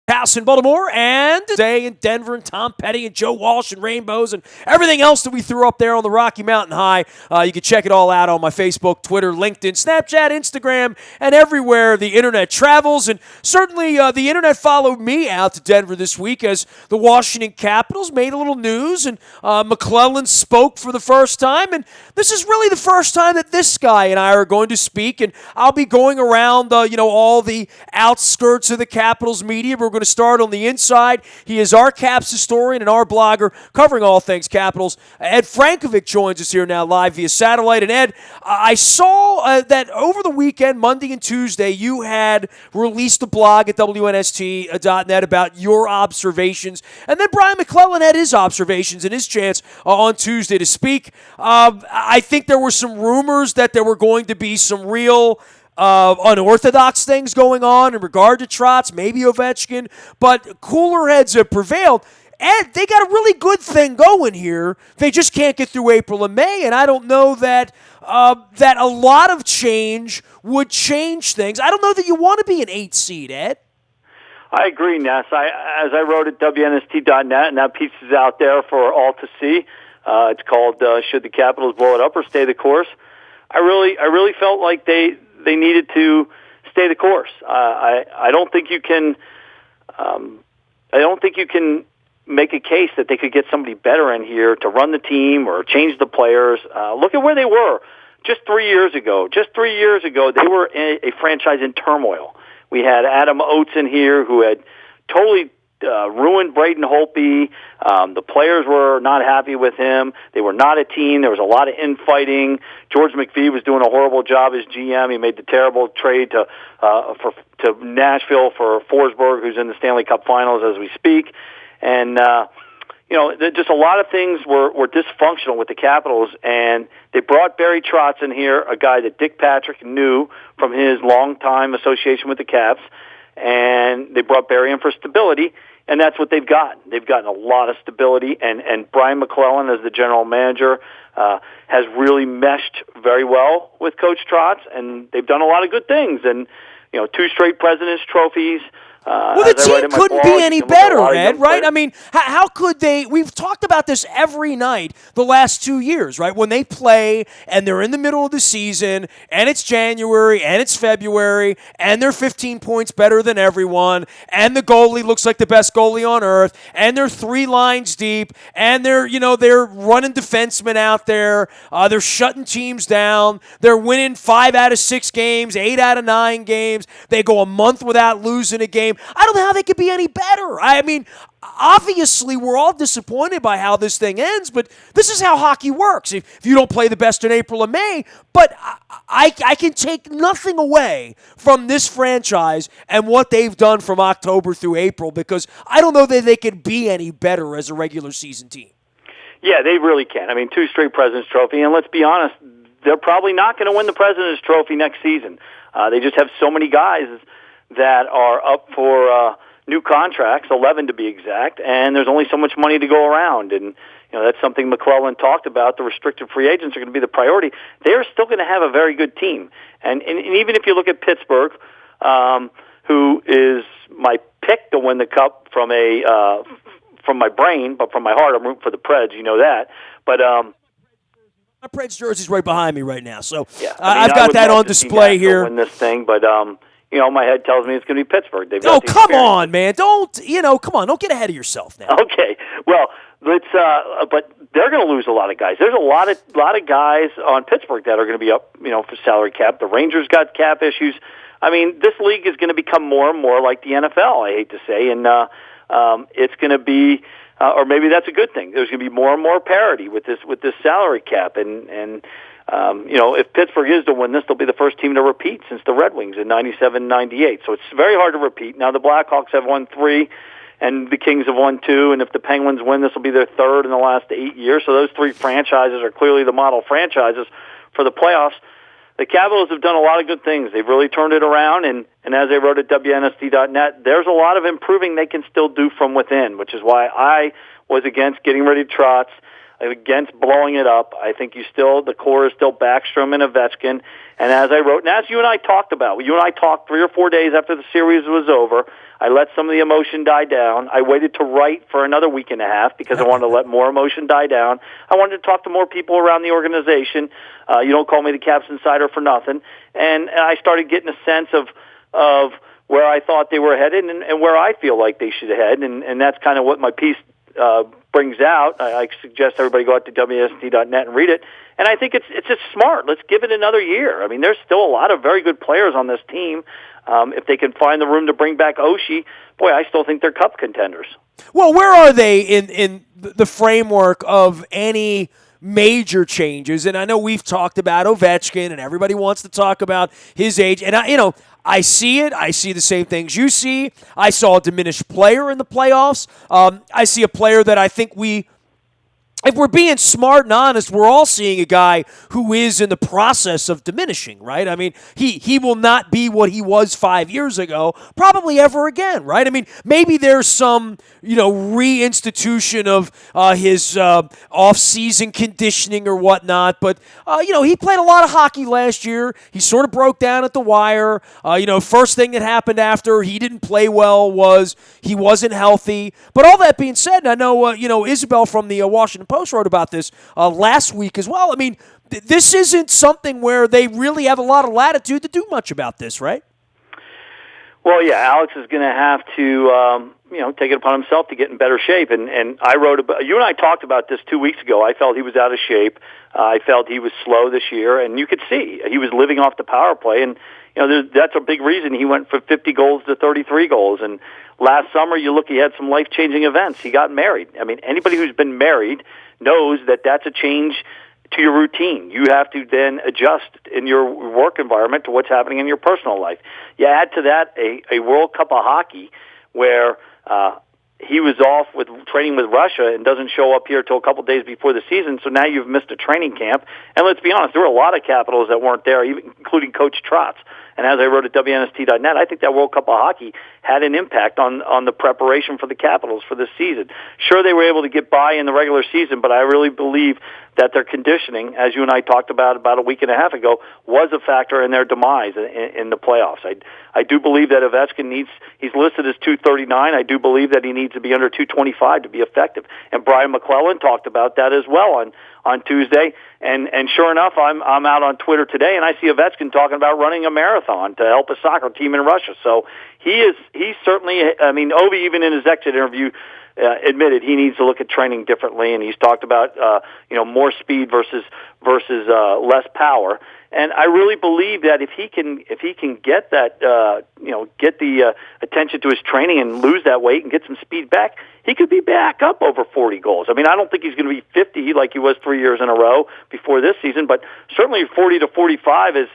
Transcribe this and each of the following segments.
House in Baltimore and today in Denver and Tom Petty and Joe Walsh and Rainbows and everything else that we threw up there on the Rocky Mountain High. You can check it all out on my Facebook, Twitter, LinkedIn, Snapchat, Instagram, and everywhere the internet travels. And certainly the internet followed me out to Denver this week as the Washington Capitals made a little news and McClellan spoke for the first time. And this is really the first time that this guy and I are going to speak. And I'll be going around, all the outskirts of the Capitals media. We're going to start on the inside. He is our Caps historian and our blogger covering all things Capitals. Ed Frankovic joins us here now live via satellite. And Ed, I saw that over the weekend, Monday and Tuesday, you had released a blog at WNST.net about your observations. And then Brian McClellan had his observations and his chance on Tuesday to speak. I think there were some rumors that there were going to be some real unorthodox things going on in regard to Trotz, maybe Ovechkin, but cooler heads have prevailed. And they got a really good thing going here. They just can't get through April and May, and I don't know that that a lot of change would change things. I don't know that you want to be an 8 seed, Ed. I agree, Ness. As I wrote at WNST.net, and that piece is out there for all to see. It's called "Should the Capitals Blow It Up or Stay the Course?" I really felt like they needed to stay the course. I don't think you can. I don't think you can make a case that they could get somebody better in here to run the team or change the players. Look at where they were just 3 years ago. Just 3 years ago, they were a franchise in turmoil. We had Adam Oates in here who had totally ruined Braden Holtby. The players were not happy with him. They were not a team. There was a lot of infighting. George McPhee was doing a horrible job as GM. He made the terrible trade to Nashville for Forsberg, who's in the Stanley Cup Finals as we speak. And just a lot of things were dysfunctional with the Capitals, and they brought Barry Trotz in here, a guy that Dick Patrick knew from his long-time association with the Caps, and they brought Barry in for stability. And that's what they've gotten. They've gotten a lot of stability, and Brian McClellan, as the general manager, has really meshed very well with Coach Trotz, and they've done a lot of good things. And 2 straight President's trophies. Well, the team couldn't be any better, Ed, right? I mean, how could they? We've talked about this every night the last 2 years, right? When they play and they're in the middle of the season and it's January and it's February and they're 15 points better than everyone and the goalie looks like the best goalie on earth and they're 3 lines deep and they're running defensemen out there. They're shutting teams down. They're winning 5 out of 6 games, 8 out of 9 games. They go a month without losing a game. I don't know how they could be any better. I mean, obviously, we're all disappointed by how this thing ends, but this is how hockey works. If you don't play the best in April and May, but I can take nothing away from this franchise and what they've done from October through April because I don't know that they could be any better as a regular season team. Yeah, they really can. I mean, 2 straight President's Trophy, and let's be honest, they're probably not going to win the President's Trophy next season. They just have so many guys that are up for new contracts, 11 to be exact, and there's only so much money to go around. And that's something McClellan talked about. The restricted free agents are going to be the priority. They are still going to have a very good team. And even if you look at Pittsburgh, who is my pick to win the Cup from my brain, but from my heart, I'm rooting for the Preds. You know that. But my Preds jersey's right behind me right now, so yeah, I've got that on display here. Win this thing, but my head tells me it's going to be Pittsburgh. Come on, man! Don't get ahead of yourself now. Okay, well, let's. But they're going to lose a lot of guys. There's a lot of guys on Pittsburgh that are going to be up, for salary cap. The Rangers got cap issues. I mean, this league is going to become more and more like the NFL. I hate to say, and it's going to be, or maybe that's a good thing. There's going to be more and more parity with this salary cap, and. If Pittsburgh is to win this, they'll be the first team to repeat since the Red Wings in 97-98. So it's very hard to repeat. Now the Blackhawks have won 3, and the Kings have won 2, and if the Penguins win, this will be their 3rd in the last 8 years. So those 3 franchises are clearly the model franchises for the playoffs. The Capitals have done a lot of good things. They've really turned it around, and as I wrote at WNST.net, there's a lot of improving they can still do from within, which is why I was against getting rid of Trotz. against blowing it up. I think the core is still Backstrom and Ovechkin. And as I wrote, and as you and I talked 3 or 4 days after the series was over. I let some of the emotion die down. I waited to write for another week and a half because I wanted to let more emotion die down. I wanted to talk to more people around the organization. You don't call me the Caps Insider for nothing. And I started getting a sense of where I thought they were headed and where I feel like they should head. And that's kind of what my piece brings out. I suggest everybody go out to WNST.net and read it. And I think it's just smart. Let's give it another year. I mean, there's still a lot of very good players on this team. If they can find the room to bring back Oshie, boy, I still think they're cup contenders. Well, where are they in the framework of any major changes? And I know we've talked about Ovechkin, and everybody wants to talk about his age. And I see it. I see the same things you see. I saw a diminished player in the playoffs. I see a player that I think if we're being smart and honest, we're all seeing a guy who is in the process of diminishing, right? I mean, he will not be what he was 5 years ago, probably ever again, right? I mean, maybe there's some, reinstitution of his off-season conditioning or whatnot, but, he played a lot of hockey last year. He sort of broke down at the wire. First thing that happened after he didn't play well was he wasn't healthy. But all that being said, I know, Isabel from the Washington Post wrote about this last week as well. I mean, this isn't something where they really have a lot of latitude to do much about this, right? Well, yeah, Alex is going to have to, take it upon himself to get in better shape. And I wrote about, you and I talked about this 2 weeks ago. I felt he was out of shape. I felt he was slow this year, and you could see he was living off the power play. And that's a big reason he went from 50 goals to 33 goals. And last summer, he had some life-changing events. He got married. I mean, anybody who's been married knows that that's a change to your routine. You have to then adjust in your work environment to what's happening in your personal life. You add to that a World Cup of hockey where he was off with training with Russia and doesn't show up here till a couple days before the season, so now you've missed a training camp. And let's be honest, there were a lot of Capitals that weren't there, even including Coach Trotz. And as I wrote at WNST.net, I think that World Cup of hockey had an impact on the preparation for the Capitals for this season. Sure, they were able to get by in the regular season, but I really believe that their conditioning, as you and I talked about a week and a half ago, was a factor in their demise in the playoffs. I do believe that Ovechkin he's listed as 239. I do believe that he needs to be under 225 to be effective. And Brian McClellan talked about that as well on Tuesday. And sure enough, I'm out on Twitter today, and I see Ovechkin talking about running a marathon to help a soccer team in Russia. So he's certainly, Ovi, even in his exit interview, admitted he needs to look at training differently, and he's talked about more speed versus less power. And I really believe that if he can get that get the attention to his training and lose that weight and get some speed back, he could be back up over 40 goals. I mean, I don't think he's going to be 50 like he was 3 years in a row before this season, but certainly 40 to 45 is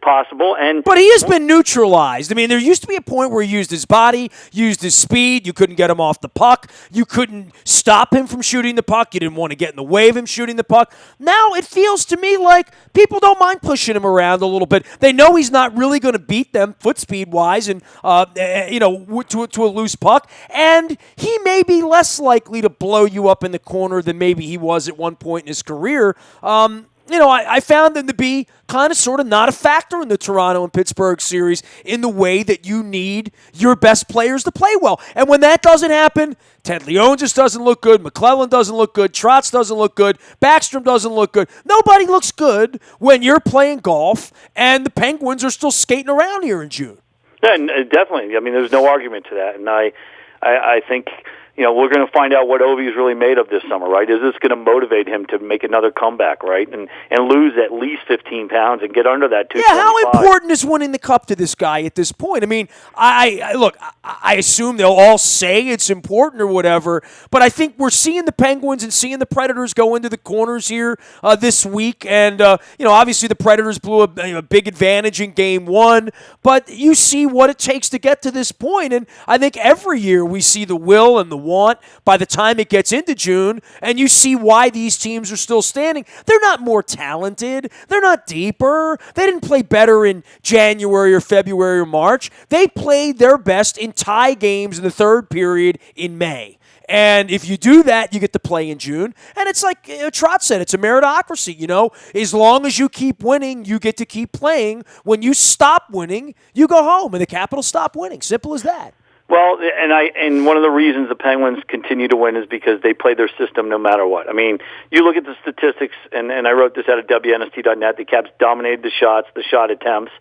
possible. But he has been neutralized. I mean, there used to be a point where he used his body, used his speed. You couldn't get him off the puck. You couldn't stop him from shooting the puck. You didn't want to get in the way of him shooting the puck. Now it feels to me like people don't mind pushing him around a little bit. They know he's not really going to beat them foot speed-wise and, to a loose puck. And he may be less likely to blow you up in the corner than maybe he was at one point in his career. I found them to be kind of sort of not a factor in the Toronto and Pittsburgh series in the way that you need your best players to play well. And when that doesn't happen, Ted Leon just doesn't look good, McClellan doesn't look good, Trotz doesn't look good, Backstrom doesn't look good. Nobody looks good when you're playing golf and the Penguins are still skating around here in June. Yeah, definitely. I mean, there's no argument to that. And I think we're going to find out what Ovi is really made of this summer, right? Is this going to motivate him to make another comeback, right? And lose at least 15 pounds and get under that 225. Yeah, how important is winning the cup to this guy at this point? I mean, I assume they'll all say it's important or whatever, but I think we're seeing the Penguins and seeing the Predators go into the corners here this week. And, obviously the Predators blew a big advantage in Game 1, but you see what it takes to get to this point. And I think every year we see the will and the want by the time it gets into June, and you see why these teams are still standing. They're not more talented. They're not deeper. They didn't play better in January or February or March. They played their best in tie games in the third period in May. And if you do that, you get to play in June. And it's like Trot said, it's a meritocracy, As long as you keep winning, you get to keep playing. When you stop winning, you go home, and the Capitals stop winning. Simple as that. Well, and one of the reasons the Penguins continue to win is because they play their system no matter what. I mean, you look at the statistics, and I wrote this out at WNST.net. The Caps dominated the shots, the shot attempts,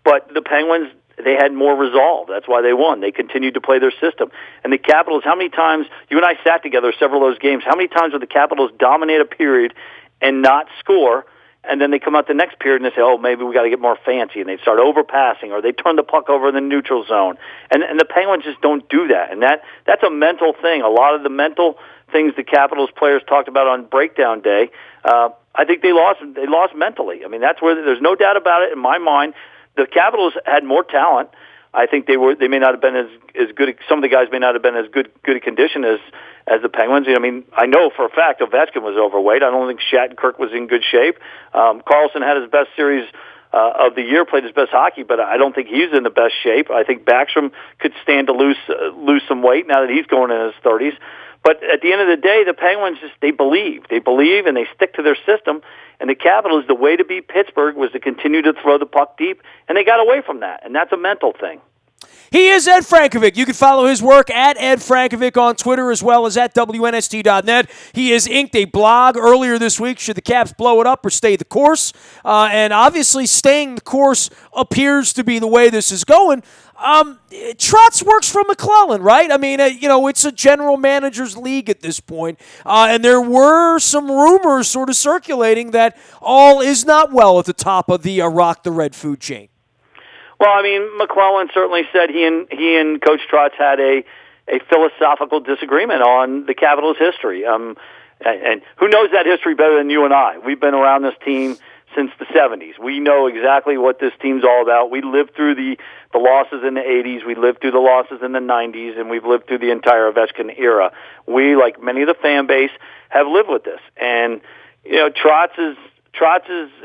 but the Penguins, they had more resolve. That's why they won. They continued to play their system. And the Capitals, how many times, you and I sat together several of those games, how many times would the Capitals dominate a period and not score? And then they come out the next period and they say, oh, maybe we got to get more fancy. And they start overpassing, or they turn the puck over in the neutral zone. And the Penguins just don't do that. And that's a mental thing. A lot of the mental things the Capitals players talked about on breakdown day, I think they lost mentally. I mean, that's where there's no doubt about it in my mind. The Capitals had more talent. I think they may not have been as good. Some of the guys may not have been as good a condition as the Penguins. I mean, I know for a fact Ovechkin was overweight. I don't think Shattenkirk was in good shape. Carlson had his best series of the year, played his best hockey, but I don't think he's in the best shape. I think Backstrom could stand to lose some weight now that he's going in his 30s. But at the end of the day, the Penguins they believe, and they stick to their system. And the Capitals, the way to beat Pittsburgh was to continue to throw the puck deep, and they got away from that. And that's a mental thing. He is Ed Frankovic. You can follow his work at Ed Frankovic on Twitter as well as at WNST.net. He has inked a blog earlier this week, should the Caps blow it up or stay the course. And obviously staying the course appears to be the way this is going. Trotz works for McClellan, right? I mean, it's a general manager's league at this point. And there were some rumors sort of circulating that all is not well at the top of the Rock the Red food chain. Well, I mean, McClellan certainly said he and Coach Trotz had a philosophical disagreement on the Capitals' history. And who knows that history better than you and I? We've been around this team since the 70s. We know exactly what this team's all about. We lived through the losses in the 80s. We lived through the losses in the 90s, and we've lived through the entire Ovechkin era. We, like many of the fan base, have lived with this. And, Trotz is,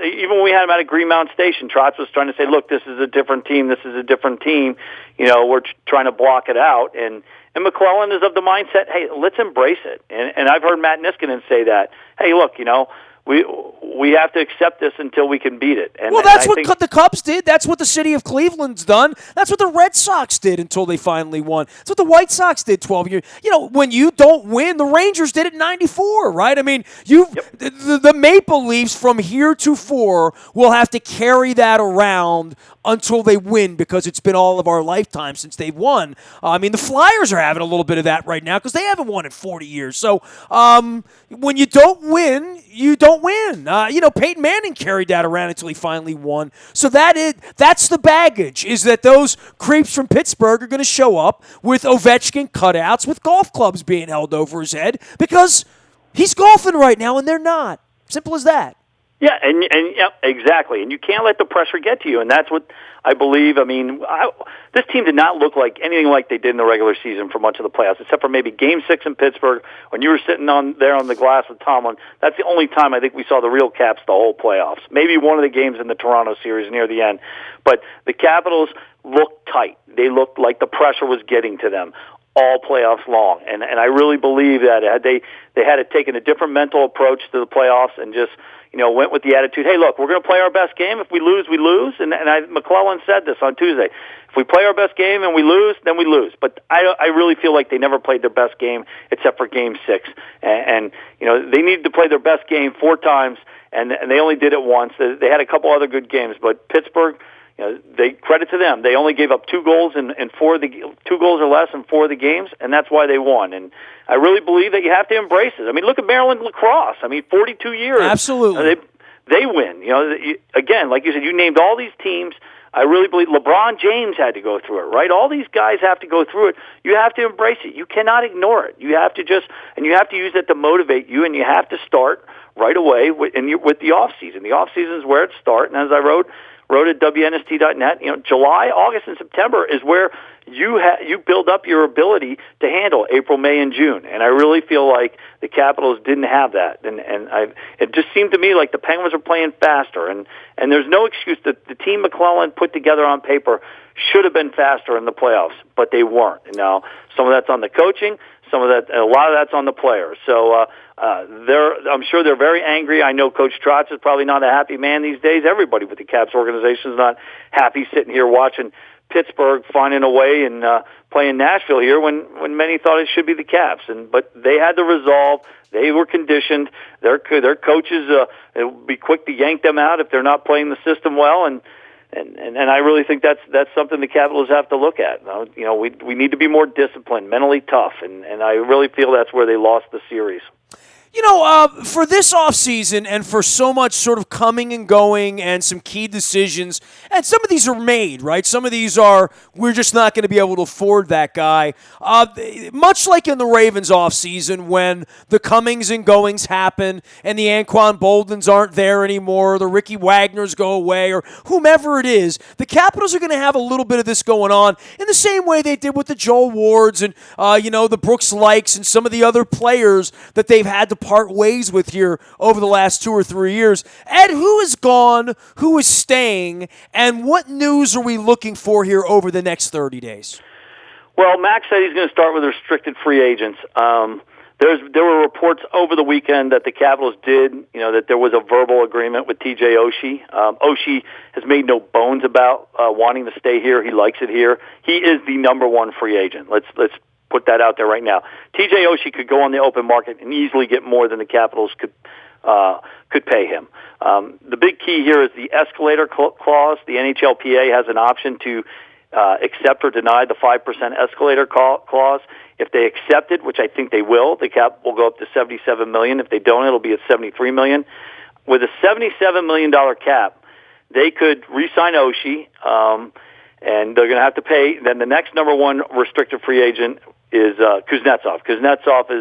even when we had him at a Greenmount Station, Trotz was trying to say, look, this is a different team. This is a different team. We're trying to block it out. And McClellan is of the mindset, hey, let's embrace it. And I've heard Matt Niskanen say that. Hey, look, we have to accept this until we can beat it. And, well, that's what the Cubs did. That's what the city of Cleveland's done. That's what the Red Sox did until they finally won. That's what the White Sox did 12 years. When you don't win, the Rangers did it in 94, right? I mean, the Maple Leafs from heretofore will have to carry that around until they win because it's been all of our lifetime since they've won. I mean, the Flyers are having a little bit of that right now because they haven't won in 40 years. So when you don't win, you don't win. Peyton Manning carried that around until he finally won. So that's the baggage, is that those creeps from Pittsburgh are going to show up with Ovechkin cutouts with golf clubs being held over his head because he's golfing right now and they're not. Simple as that. Yeah, and exactly. And you can't let the pressure get to you, and that's what I believe. I mean, this team did not look like anything like they did in the regular season for much of the playoffs, except for maybe Game 6 in Pittsburgh when you were sitting there on the glass with Tomlin. That's the only time I think we saw the real Caps the whole playoffs. Maybe one of the games in the Toronto series near the end. But the Capitals looked tight. They looked like the pressure was getting to them all playoffs long. And I really believe that they had taken a different mental approach to the playoffs and just went with the attitude, hey, look, we're going to play our best game. If we lose, we lose. And McClellan said this on Tuesday. If we play our best game and we lose, then we lose. But I really feel like they never played their best game except for Game 6. And they needed to play their best game 4 times, and they only did it once. They had a couple other good games, but Pittsburgh, they credit to them. They only gave up 2 goals in 4 of the 2 goals or less in 4 of the games, and that's why they won. And I really believe that you have to embrace it. I mean, look at Maryland lacrosse. I mean, 42 years. Absolutely. They win. Again, like you said, you named all these teams. I really believe LeBron James had to go through it, right? All these guys have to go through it. You have to embrace it. You cannot ignore it. You have to you have to use it to motivate you, and you have to start right away with the off season. The off season is where it starts, and as I wrote at WNST.net, July, August, and September is where you build up your ability to handle April, May, and June. And I really feel like the Capitals didn't have that. And it just seemed to me like the Penguins were playing faster. And there's no excuse that the team McClellan put together on paper should have been faster in the playoffs, but they weren't. And now some of that's on the coaching, some of that, a lot of that's on the players. So I'm sure they're very angry. I know Coach Trotz is probably not a happy man these days. Everybody with the Caps organization is not happy sitting here watching Pittsburgh finding a way and playing Nashville here when many thought it should be the Caps. But they had the resolve. They were conditioned. Their coaches will be quick to yank them out if they're not playing the system well. And I really think that's something the Capitals have to look at. We need to be more disciplined, mentally tough, and I really feel that's where they lost the series. For this offseason and for so much sort of coming and going and some key decisions, and some of these are made, right? Some of these are, we're just not going to be able to afford that guy. Much like in the Ravens offseason when the comings and goings happen and the Anquan Boldens aren't there anymore, the Ricky Wagners go away, or whomever it is, the Capitals are going to have a little bit of this going on in the same way they did with the Joel Wards and, the Brooks Likes and some of the other players that they've had to part ways with here over the last 2 or 3 years. Ed, who is gone, who is staying, and what news are we looking for here over the next 30 days? Well, Max said he's going to start with restricted free agents. There were reports over the weekend that the Capitals did, that there was a verbal agreement with TJ Oshie. Oshie has made no bones about wanting to stay here. He likes it here. He is the number one free agent. Let's put that out there right now. TJ Oshie could go on the open market and easily get more than the Capitals could pay him. The big key here is the escalator clause. The NHLPA has an option to accept or deny the 5% escalator clause. If they accept it, which I think they will, the cap will go up to $77 million. If they don't, it'll be at $73 million. With a $77 million cap, they could re-sign Oshie, and they're going to have to pay. Then the next number one restricted free agent is Kuznetsov. Kuznetsov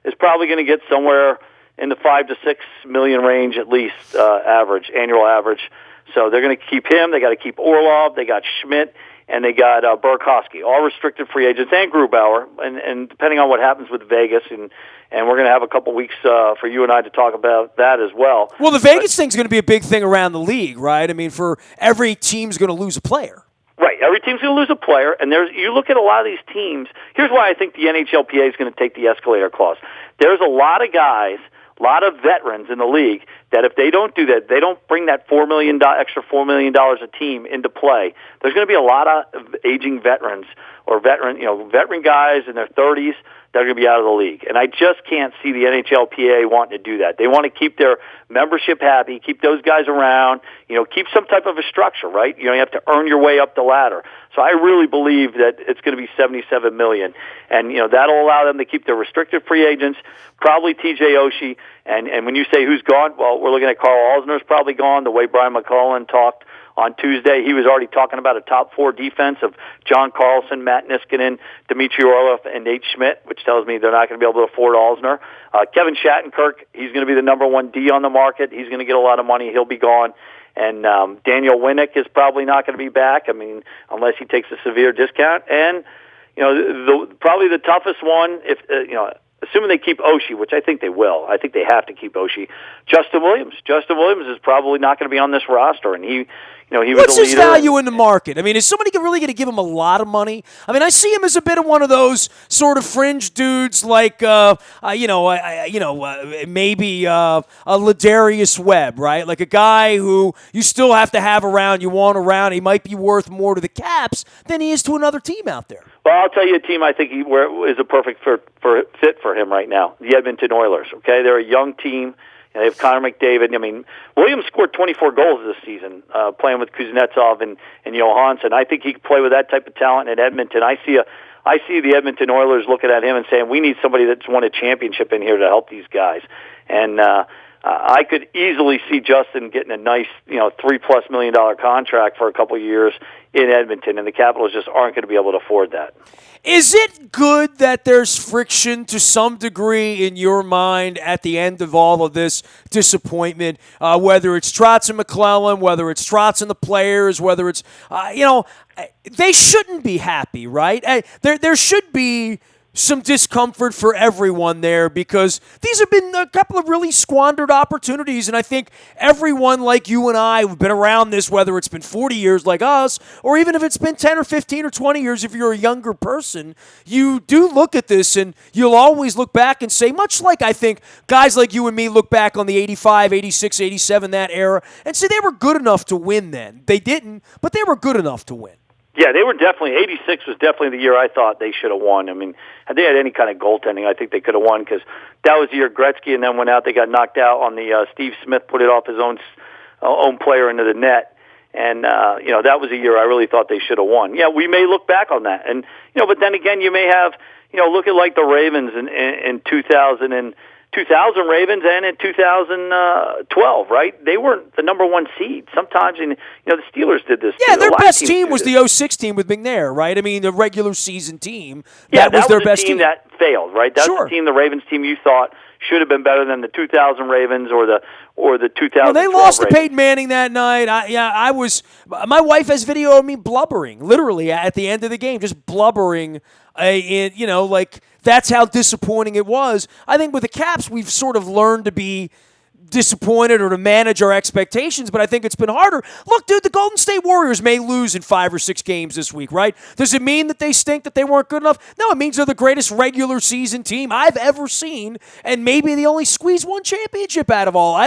is probably going to get somewhere in the $5 to $6 million range at least, annual average. So they're going to keep him. They got to keep Orlov. They got Schmidt, and they got Burakovsky, all restricted free agents, and Grubauer. And depending on what happens with Vegas, and we're going to have a couple weeks for you and I to talk about that as well. Well, the Vegas thing's going to be a big thing around the league, right? I mean, for every team's going to lose a player. Right, every team's going to lose a player, and you look at a lot of these teams. Here's why I think the NHLPA is going to take the escalator clause. There's a lot of guys, a lot of veterans in the league that if they don't do that, they don't bring that extra $4 million a team into play. There's going to be a lot of aging veterans or veteran guys in their 30s that are going to be out of the league. And I just can't see the NHLPA wanting to do that. They want to keep their membership happy, keep those guys around, keep some type of a structure, right? You have to earn your way up the ladder. So I really believe that it's going to be $77 million. And, that'll allow them to keep their restricted free agents, probably TJ Oshie. And when you say who's gone, well, we're looking at Carl Alzner's probably gone, the way Brian McClellan talked on Tuesday. He was already talking about a top four defense of John Carlson, Matt Niskanen, Dmitry Orlov, and Nate Schmidt, which tells me they're not going to be able to afford Alzner. Kevin Shattenkirk, he's going to be the number one D on the market. He's going to get a lot of money. He'll be gone. And Daniel Winnick is probably not going to be back, unless he takes a severe discount. And, probably the toughest one, assuming they keep Oshie, which I think they will. I think they have to keep Oshie. Justin Williams. Justin Williams is probably not going to be on this roster, and he was a leader. What's his value in the market? Is somebody really going to give him a lot of money? I see him as a bit of one of those sort of fringe dudes, like maybe a Ladarius Webb, right? Like a guy who you still have to have around, you want around. He might be worth more to the Caps than he is to another team out there. Well, I'll tell you a team I think is a perfect fit for him right now, the Edmonton Oilers. Okay, they're a young team. They have Connor McDavid. Williams scored 24 goals this season playing with Kuznetsov and Johansson. I think he could play with that type of talent in Edmonton. I see the Edmonton Oilers looking at him and saying, we need somebody that's won a championship in here to help these guys. And I could easily see Justin getting a nice, $3+ million contract for a couple of years in Edmonton, and the Capitals just aren't going to be able to afford that. Is it good that there's friction to some degree in your mind at the end of all of this disappointment, whether it's Trotz and McClellan, whether it's Trotz and the players, whether it's, they shouldn't be happy, right? There should be some discomfort for everyone there because these have been a couple of really squandered opportunities, and I think everyone like you and I who've been around this, whether it's been 40 years like us, or even if it's been 10 or 15 or 20 years if you're a younger person, you do look at this and you'll always look back and say, much like I think guys like you and me look back on the 85, 86, 87, that era, and say they were good enough to win then. They didn't, but they were good enough to win. Yeah, they were definitely, 86 was definitely the year I thought they should have won. I mean, had they had any kind of goaltending, I think they could have won because that was the year Gretzky and then went out. They got knocked out on the Steve Smith put it off his own player into the net. And, that was a year I really thought they should have won. Yeah, we may look back on that. And, but then again, you may have, look at like the Ravens in 2000 Ravens and in 2012, right? They weren't the number one seed. Sometimes, the Steelers did this. Yeah, their best team was the 06 team with McNair, right? I mean, the regular season team. Yeah, that was their best team. That failed, right? That's the team, the Ravens team you thought should have been better than the 2000 Ravens or the 2012 Well, they lost Ravens. to Peyton Manning that night. My wife has video of me blubbering, literally, at the end of the game, just blubbering, that's how disappointing it was. I think with the Caps, we've sort of learned to be disappointed or to manage our expectations, but I think it's been harder. Look, dude, the Golden State Warriors may lose in 5 or 6 games this week, right? Does it mean that they stink, that they weren't good enough? No, it means they're the greatest regular season team I've ever seen, and maybe they only squeeze one championship out of all.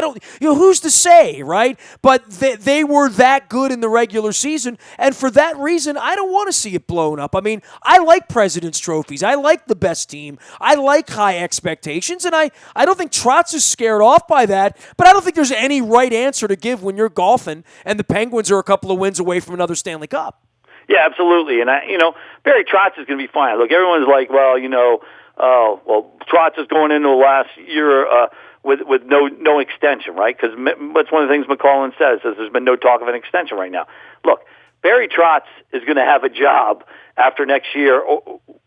Who's to say, right? But they were that good in the regular season, and for that reason, I don't want to see it blown up. I mean, I like President's Trophies. I like the best team. I like high expectations, and I don't think Trotz is scared off by that. But I don't think there's any right answer to give when you're golfing and the Penguins are a couple of wins away from another Stanley Cup. Yeah, absolutely. And Barry Trotz is going to be fine. Look, everyone's like, Trotz is going into the last year with no extension, right? Because that's one of the things McClellan says there's been no talk of an extension right now. Look, Barry Trotz is going to have a job after next year,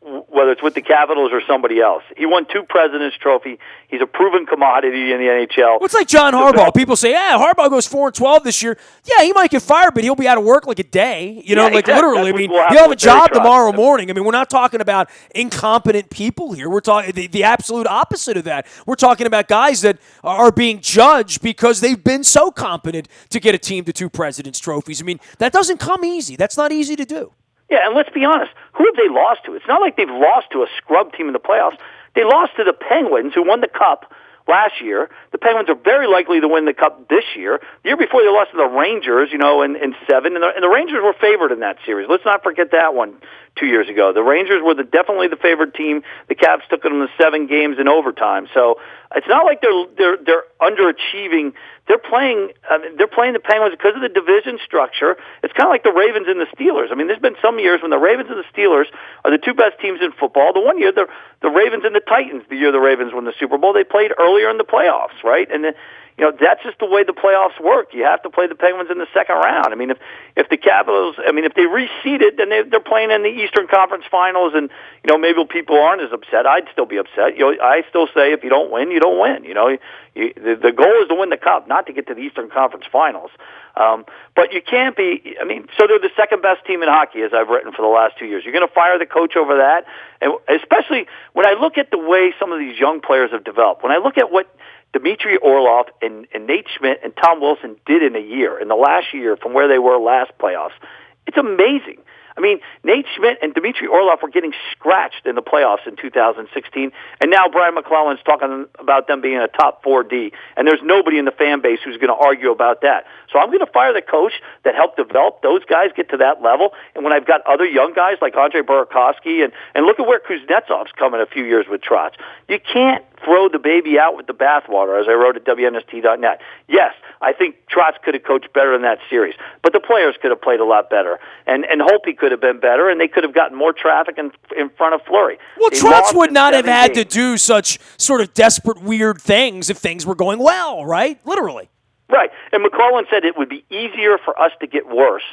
whether it's with the Capitals or somebody else. He won 2 President's Trophy. He's a proven commodity in the NHL. It's like John Harbaugh. People say, Harbaugh goes 4-12 this year. Yeah, he might get fired, but he'll be out of work like a day. Exactly. Literally. I mean, he'll have a job tomorrow morning. I mean, we're not talking about incompetent people here. We're talking the absolute opposite of that. We're talking about guys that are being judged because they've been so competent to get a team to 2 President's Trophies. I mean, that doesn't come easy. That's not easy to do. Yeah, and let's be honest. Who have they lost to? It's not like they've lost to a scrub team in the playoffs. They lost to the Penguins, who won the Cup last year. The Penguins are very likely to win the Cup this year. The year before, they lost to the Rangers, in 7, and the Rangers were favored in that series. Let's not forget that one 2 years ago. The Rangers were definitely the favored team. The Caps took them to 7 games in overtime. So it's not like they're underachieving. They're playing the Penguins because of the division structure. It's kind of like the Ravens and the Steelers. I mean, there's been some years when the Ravens and the Steelers are the 2 best teams in football. The one year, the Ravens and the Titans, the year the Ravens won the Super Bowl, they played earlier in the playoffs, right? And that's just the way the playoffs work. You have to play the Penguins in the second round. I mean, if the Capitals, if they reseeded, then they're playing in the Eastern Conference Finals, and maybe people aren't as upset. I'd still be upset. I still say if you don't win, you don't win. The goal is to win the Cup, not to get to the Eastern Conference Finals. But you can't be. So they're the second best team in hockey, as I've written for the last 2 years. You're going to fire the coach over that, and especially when I look at the way some of these young players have developed. When I look at what Dmitry Orlov and Nate Schmidt and Tom Wilson did in the last year from where they were last playoffs, it's amazing. I mean, Nate Schmidt and Dmitry Orlov were getting scratched in the playoffs in 2016, and now Brian McClellan's talking about them being a top 4D, and there's nobody in the fan base who's going to argue about that. So I'm going to fire the coach that helped develop those guys get to that level, and when I've got other young guys like Andre Burakovsky, and look at where Kuznetsov's coming a few years with Trotz. You can't throw the baby out with the bathwater, as I wrote at WNST.net. Yes, I think Trotz could have coached better in that series, but the players could have played a lot better, and Holtby could have been better, and they could have gotten more traffic in front of Fleury. Well, Trotz would not have had to do such sort of desperate, weird things if things were going well, right? Literally. Right, and McClellan said it would be easier for us to get worse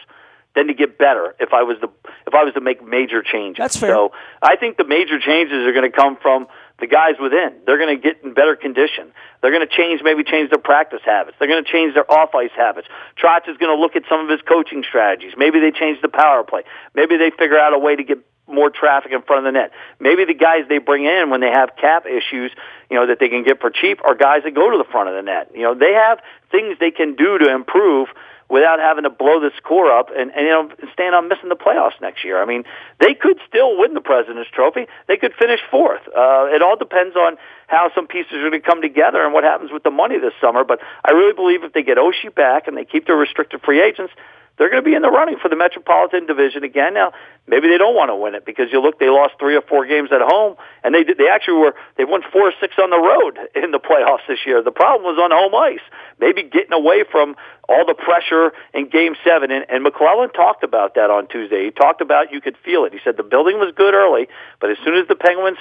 than to get better if I was to make major changes. That's fair. So I think the major changes are going to come from the guys within. They're going to get in better condition. They're going to change their practice habits. They're going to change their off-ice habits. Trotz is going to look at some of his coaching strategies. Maybe they change the power play. Maybe they figure out a way to get more traffic in front of the net. Maybe the guys they bring in when they have cap issues, that they can get for cheap are guys that go to the front of the net. They have things they can do to improve without having to blow the score up and stand on missing the playoffs next year. I mean, they could still win the President's Trophy. They could finish fourth. It all depends on how some pieces are going to come together and what happens with the money this summer. But I really believe if they get Oshie back and they keep their restricted free agents, they're going to be in the running for the Metropolitan Division again. Now, maybe they don't want to win it because they lost 3 or 4 games at home, and they won 4 or 6 on the road in the playoffs this year. The problem was on home ice, maybe getting away from all the pressure in Game 7. And McClellan talked about that on Tuesday. He talked about you could feel it. He said the building was good early, but as soon as the Penguins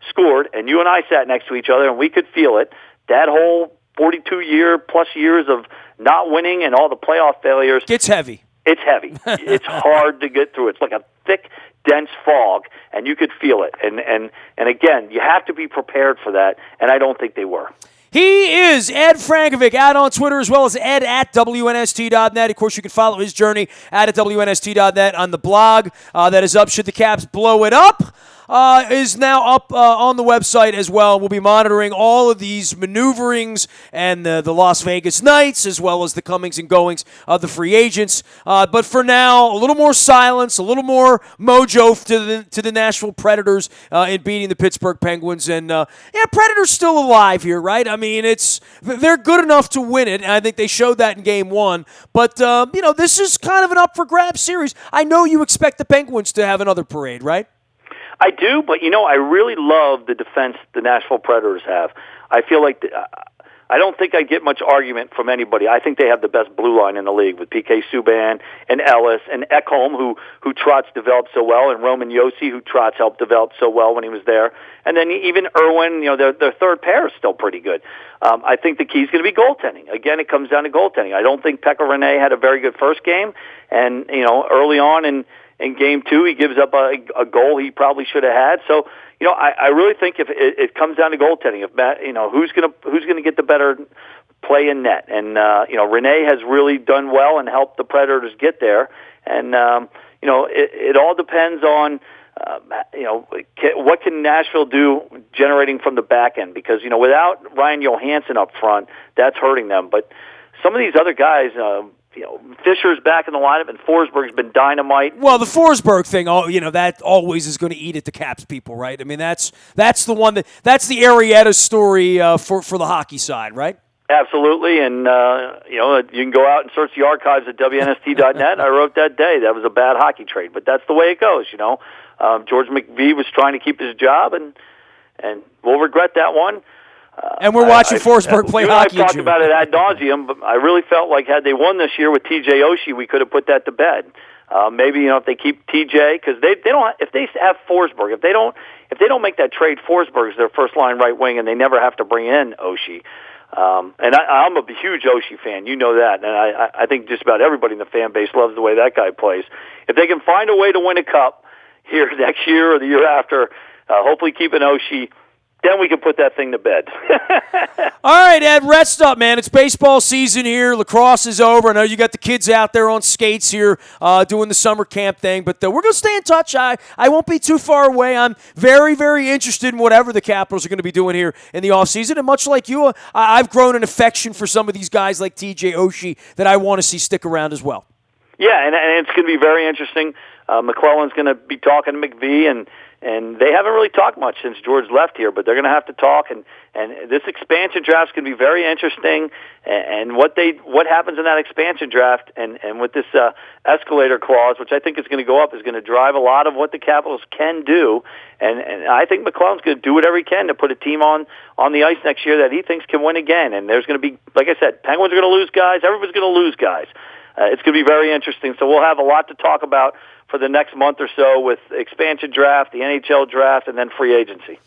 scored, and you and I sat next to each other, and we could feel it, that whole 42-plus years of not winning and all the playoff failures. It's heavy. It's heavy. It's hard to get through. It's like a thick, dense fog, and you could feel it. And again, you have to be prepared for that, and I don't think they were. He is Ed Frankovic, out on Twitter, as well as Ed at WNST.net. Of course, you can follow his journey at WNST.net on the blog that is up. Should the Caps blow it up? Is now up on the website as well. We'll be monitoring all of these maneuverings and the Las Vegas Knights, as well as the comings and goings of the free agents. But for now, a little more silence, a little more mojo to the Nashville Predators in beating the Pittsburgh Penguins. And Predators still alive here, right? I mean, they're good enough to win it, and I think they showed that in Game 1. But this is kind of an up for grabs series. I know you expect the Penguins to have another parade, right? I do, but I really love the defense the Nashville Predators have. I feel like I don't think I get much argument from anybody. I think they have the best blue line in the league with P.K. Subban and Ellis and Ekholm, who Trotz developed so well, and Roman Josi, who Trotz helped develop so well when he was there. And then even Irwin, their third pair is still pretty good. I think the key is going to be goaltending. Again, it comes down to goaltending. I don't think Pekka Rinne had a very good first game, and early on in Game 2, he gives up a goal he probably should have had. So, I really think if it comes down to goaltending, if Matt, who's gonna get the better play in net, and Rinne has really done well and helped the Predators get there, and it all depends on what can Nashville do generating from the back end, because without Ryan Johansson up front, that's hurting them. But some of these other guys. Fisher's back in the lineup, and Forsberg's been dynamite. Well, the Forsberg thing, that always is going to eat at the Caps people, right? I mean, that's the one that's the Arrieta story for the hockey side, right? Absolutely, and you can go out and search the archives at WNST.net. I wrote that day that was a bad hockey trade, but that's the way it goes. George McVie was trying to keep his job, and we'll regret that one. And we're watching Forsberg play hockey. I've talked about it ad nauseum, but I really felt like had they won this year with TJ Oshie, we could have put that to bed. Maybe if they keep TJ, because they don't. If they have Forsberg, if they don't make that trade, Forsberg's their first line right wing, and they never have to bring in Oshie. And I'm a huge Oshie fan, you know that, and I think just about everybody in the fan base loves the way that guy plays. If they can find a way to win a cup here next year or the year after, hopefully keeping Oshie. Then we can put that thing to bed. All right, Ed, rest up, man. It's baseball season here. Lacrosse is over. I know you got the kids out there on skates here doing the summer camp thing, but we're going to stay in touch. I won't be too far away. I'm very, very interested in whatever the Capitals are going to be doing here in the offseason. And much like you, I've grown an affection for some of these guys like TJ Oshie that I want to see stick around as well. Yeah, and it's going to be very interesting. McClellan's going to be talking to McVie, and they haven't really talked much since George left here, but they're going to have to talk, and this expansion draft is going to be very interesting, and what happens in that expansion draft, and with this escalator clause, which I think is going to go up, is going to drive a lot of what the Capitals can do, and I think McClellan's going to do whatever he can to put a team on the ice next year that he thinks can win again, and there's going to be, like I said, Penguins are going to lose guys, everybody's going to lose guys. It's going to be very interesting, so we'll have a lot to talk about for the next month or so with expansion draft, the NHL draft, and then free agency.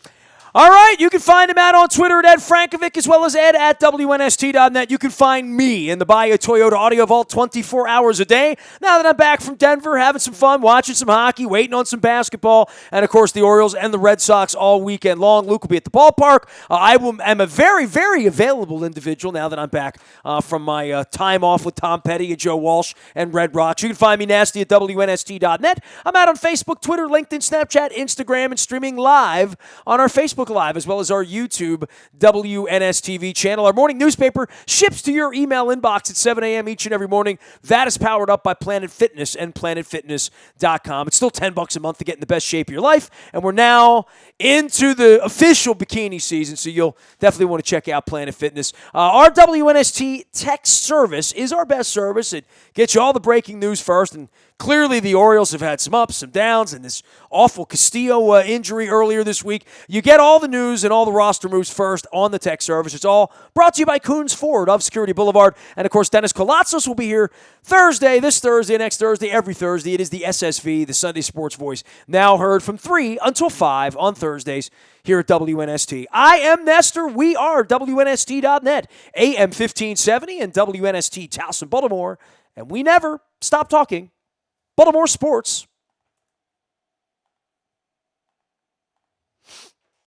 All right, you can find him out on Twitter at Ed Frankovic, as well as Ed at WNST.net. You can find me in the Bahia Toyota Audio Vault 24 hours a day. Now that I'm back from Denver, having some fun, watching some hockey, waiting on some basketball, and of course the Orioles and the Red Sox all weekend long. Luke will be at the ballpark. I'm a very, very available individual now that I'm back from my time off with Tom Petty and Joe Walsh and Red Rocks. You can find me nasty at WNST.net. I'm out on Facebook, Twitter, LinkedIn, Snapchat, Instagram, and streaming live on our Facebook Live, as well as our YouTube WNSTV channel. Our morning newspaper ships to your email inbox at 7 a.m. each and every morning. That is powered up by Planet Fitness and PlanetFitness.com. It's still $10 a month to get in the best shape of your life, and we're now into the official bikini season, so you'll definitely want to check out Planet Fitness. Our WNST text service is our best service. It gets you all the breaking news first, and clearly the Orioles have had some ups, some downs, and this awful Castillo injury earlier this week. You get all the news and all the roster moves first on the text service. It's all brought to you by Coons Ford of Security Boulevard. And, of course, Dennis Colatzos will be here this Thursday, next Thursday, every Thursday. It is the SSV, the Sunday Sports Voice, now heard from 3 until 5 on Thursdays here at WNST. I am Nestor. We are WNST.net, AM 1570 and WNST Towson, Baltimore. And we never stop talking Baltimore sports.